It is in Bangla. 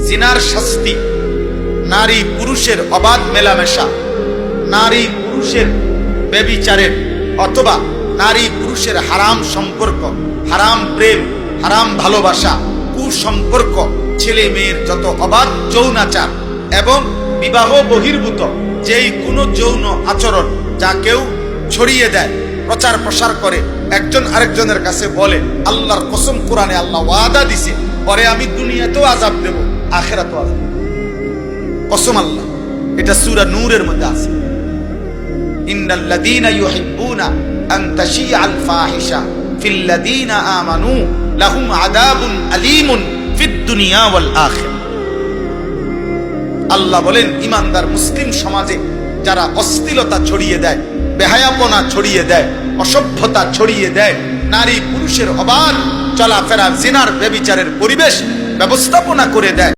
জিনার শাস্তি, নারী পুরুষের অবাধ মেলামেশা, নারী পুরুষের ব্যভিচারের অথবা নারী পুরুষের হারাম সম্পর্ক, হারাম প্রেম, হারাম ভালোবাসা, কুসম্পর্ক, ছেলে মেয়ের যত অবাধ যৌনাচার এবং বিবাহ বহির্ভূত যেই কোনো যৌন আচরণ যা কেউ ছড়িয়ে দেয়, প্রচার প্রসার করে, একজন আরেকজনের কাছে বলে, আল্লাহর কসম কোরআনে আল্লাহ ওয়াদা দিছে পরে আমি দুনিয়াতেও আযাব দেব, আখিরাতেও আযাব দেব। কসম আল্লাহ, এটা সূরা নূরের মধ্যে আছে। ইন্নাল্লাযীনা ইউহিব্বুনা আন তাশিআল ফাহিশা ফিল্লাযীনা আমানু লাহুম আযাবুন আলীমুন ফিদ দুনিয়া ওয়াল আখিরা। আল্লাহ বলেন, ইমানদার মুসলিম সমাজে যারা অশ্লীলতা ছড়িয়ে দেয়, বেহায়াপনা ছড়িয়ে দেয়, অসভ্যতা ছড়িয়ে দেয়, নারী পুরুষের অবাধ চলাফেরা, জিনার ব্যভিচারের পরিবেশ ব্যবস্থাপনা করে দেয়,